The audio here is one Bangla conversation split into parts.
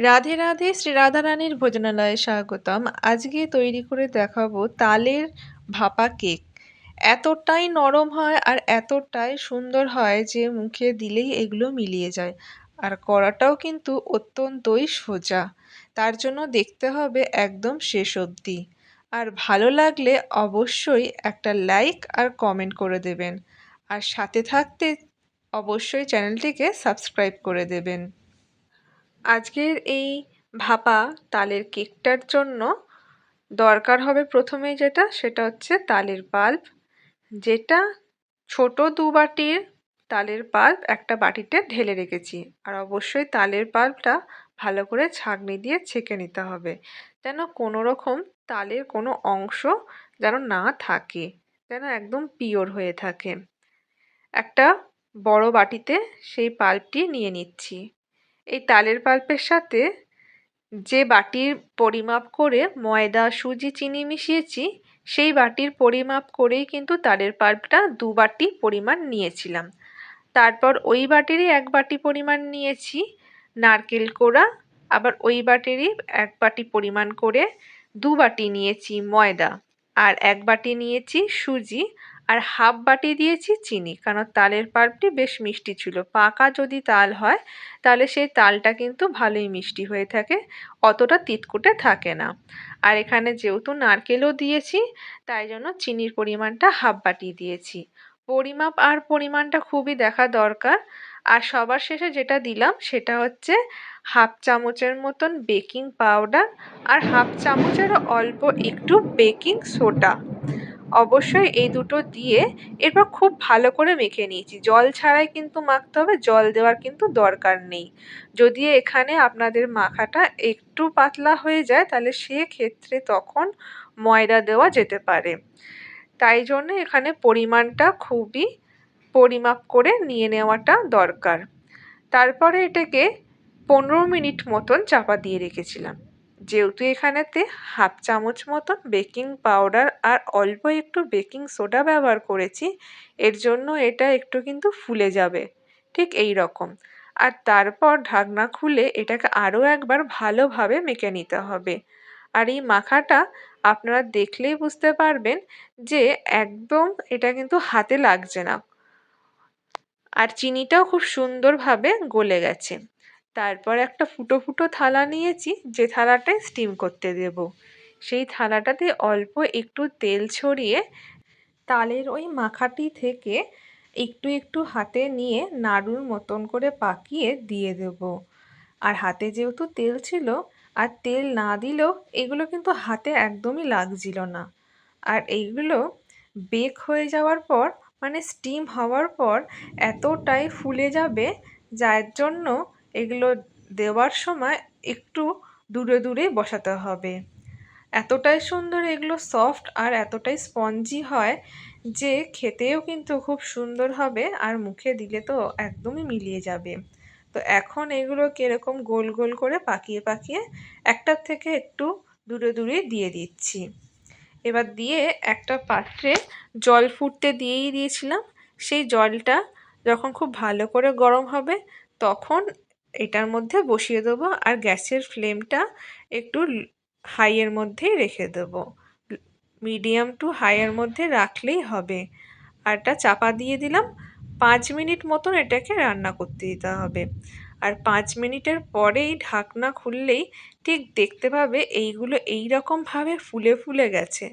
রাধে রাধে শ্রী রাধারানীর ভোজনালয়ে স্বাগতম। আজকে তৈরি করে দেখাবো তালের ভাপা কেক। এতটাই নরম হয় আর এতটাই সুন্দর হয় যে মুখে দিলেই এগুলো মিলিয়ে যায়। আর করাটাও কিন্তু অত্যন্তই সোজা। তার জন্য দেখতে হবে একদম শেষ অবধি। আর ভালো লাগলে অবশ্যই একটা লাইক আর কমেন্ট করে দেবেন। আর সাথে থাকতে অবশ্যই চ্যানেলটিকে সাবস্ক্রাইব করে দেবেন। আজকের এই ভাপা তালের কেকটার জন্য দরকার হবে প্রথমেই সেটা হচ্ছে তালের পাল্প, যেটা ছোট 2 বাটির তালের পাল্প একটা বাটিতে ঢেলে রেখেছি। আর অবশ্যই তালের পাল্পটা ভালো করে ছাঁকনি দিয়ে ছেঁকে নিতে হবে, যেন কোনো রকম তালের কোনো অংশ যেন না থাকে, যেন একদম পিওর হয়ে থাকে। একটা বড় বাটিতে সেই পাল্পটি নিয়ে নিচ্ছি। এই তালের পাল্পের সাথে যে বাটির পরিমাপ করে ময়দা, সুজি, চিনি মিশিয়েছি, সেই বাটির পরিমাপ করেই কিন্তু তালের পাল্পটা 2 বাটি পরিমাণ নিয়েছিলাম। তারপর ওই বাটিরই 1 বাটি পরিমাণ নিয়েছি নারকেল কোড়া, আবার ওই বাটিরই 1 বাটি পরিমাণ করে 2 বাটি নিয়েছি ময়দা, আর 1 বাটি নিয়েছি সুজি, আর হাফ বাটি দিয়েছি চিনি, কারণ তালের পাল্পটি বেশ মিষ্টি ছিল। পাকা যদি তাল হয় তাহলে সেই তালটা কিন্তু ভালোই মিষ্টি হয়ে থাকে, অতটা তিতকুটে থাকে না। আর এখানে যেহেতু নারকেলও দিয়েছি, তাই জন্য চিনির পরিমাণটা হাফ বাটি দিয়েছি। পরিমাপ আর পরিমাণটা খুবই দেখা দরকার। আর সবার শেষে যেটা দিলাম সেটা হচ্ছে হাফ চামচের মতন বেকিং পাউডার আর হাফ চামচেরও অল্প একটু বেকিং সোডা। অবশ্যই এই দুটো দিয়ে এরপর খুব ভালো করে মেখে নিয়েছি। জল ছাড়াই কিন্তু মাখতে হবে, জল দেওয়ার কিন্তু দরকার নেই। যদি এখানে আপনাদের মাখাটা একটু পাতলা হয়ে যায় তাহলে সেক্ষেত্রে তখন ময়দা দেওয়া যেতে পারে। তাই জন্য এখানে পরিমাণটা খুবই পরিমাপ করে নিয়ে নেওয়াটা দরকার। তারপরে এটাকে 15 মিনিট মতন চাপা দিয়ে রেখেছিলাম। যেহেতু এখানেতে হাফ চামচ মতন বেকিং পাউডার আর অল্প একটু বেকিং সোডা ব্যবহার করেছি, এর জন্য এটা একটু কিন্তু ফুলে যাবে, ঠিক এই রকম। আর তারপর ঢাকনা খুলে এটাকে আরও একবার ভালোভাবে মেখে নিতে হবে। আর এই মাখাটা আপনারা দেখলেই বুঝতে পারবেন যে একদম এটা কিন্তু হাতে লাগছে না, আর চিনিটাও খুব সুন্দরভাবে গলে গেছে। তারপর একটা ফুটো ফুটো থালা নিয়েছি, যে থালাটায় স্টিম করতে দেব। সেই থালাটাতে অল্প একটু তেল ছড়িয়ে তালের ওই মাখাটি থেকে একটু একটু হাতে নিয়ে নাড়ুর মতন করে পাকিয়ে দিয়ে দেব। আর হাতে যেহেতু তেল ছিল, আর তেল না দিলেও এগুলো কিন্তু হাতে একদমই লাগছিল না। আর এইগুলো বেক হয়ে যাওয়ার পর, মানে স্টিম হওয়ার পর এতটাই ফুলে যাবে, যার জন্য এগুলো দেওয়ার সময় একটু দূরে দূরে বসাতে হবে। এতটাই সুন্দর এগুলো সফট আর এতটাই স্পঞ্জি হয় যে খেতেও কিন্তু খুব সুন্দর হবে, আর মুখে দিলে তো একদমই মিলিয়ে যাবে। তো এখন এগুলোকে এরকম গোল গোল করে পাকিয়ে পাকিয়ে একটার থেকে একটু দূরে দূরে দিয়ে দিচ্ছি। এবার দিয়ে একটা পাত্রে জল ফুটতে দিয়েই দিয়েছিলাম। সেই জলটা যখন খুব ভালো করে গরম হবে তখন এটার মধ্যে বসিয়ে দেবো, আর গ্যাসের ফ্লেমটা একটু হাইয়ের মধ্যেই রেখে দেবো। মিডিয়াম টু হাইয়ের মধ্যে রাখলেই হবে। আর এটা চাপা দিয়ে দিলাম। 5 মিনিট মতন এটাকে রান্না করতে দিতে হবে। আর 5 মিনিটের পরেই ঢাকনা খুললেই ঠিক দেখতে পাবে এইগুলো এইরকমভাবে ফুলে ফুলে গেছে,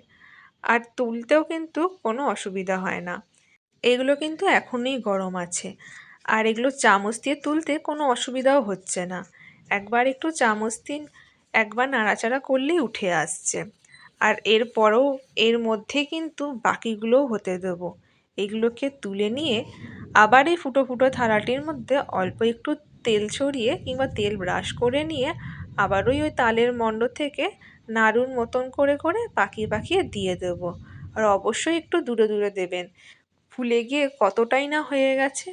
আর তুলতেও কিন্তু কোনো অসুবিধা হয় না। এগুলো কিন্তু এখনই গরম আছে, আর এগুলো চামচ দিয়ে তুলতে কোনো অসুবিধাও হচ্ছে না। একবার একটু চামচ দিয়ে একবার নাড়াচাড়া করলেই উঠে আসছে। আর এরপরেও এর মধ্যে কিন্তু বাকিগুলোও হতে দেবো। এগুলোকে তুলে নিয়ে আবার এই ফুটো ফুটো থালাটির মধ্যে অল্প একটু তেল ছড়িয়ে কিংবা তেল ব্রাশ করে নিয়ে আবারও ওই তালের মণ্ড থেকে নাড়ুর মতন করে করে পাকিয়ে পাকিয়ে দিয়ে দেবো। আর অবশ্যই একটু দূরে দূরে দেবেন, ফুলে গিয়ে কতটাই না হয়ে গেছে।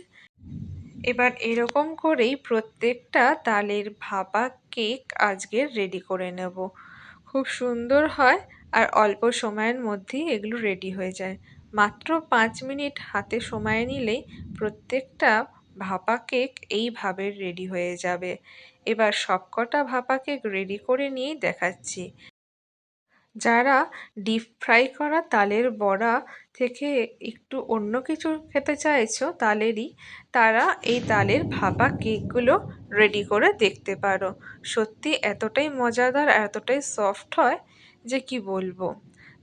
এবার এরকম করেই প্রত্যেকটা তালের ভাপা কেক আজকের রেডি করে নেব। খুব সুন্দর হয়, আর অল্প সময়ের মধ্যেই এগুলো রেডি হয়ে যায়। মাত্র 5 মিনিট হাতে সময় নিলেই প্রত্যেকটা ভাপা কেক এইভাবে রেডি হয়ে যাবে। এবার সবকটা ভাপা কেক রেডি করে নিয়েই দেখাচ্ছি। যারা ডিপ ফ্রাই করা তালের বড়া থেকে একটু অন্য কিছু খেতে চাইছো তালেরই, তারা এই তালের ভাপা কেকগুলো রেডি করে দেখতে পারো। সত্যি এতটাই মজাদার আর এতটাই সফট হয় যে কি বলবো।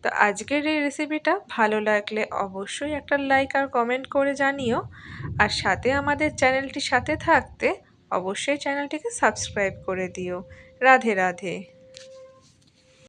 তো আজকের এই রেসিপিটা ভালো লাগলে অবশ্যই একটা লাইক আর কমেন্ট করে জানিও। আর সাথে আমাদের চ্যানেলটির সাথে থাকতে অবশ্যই চ্যানেলটিকে সাবস্ক্রাইব করে দিও। রাধে রাধে।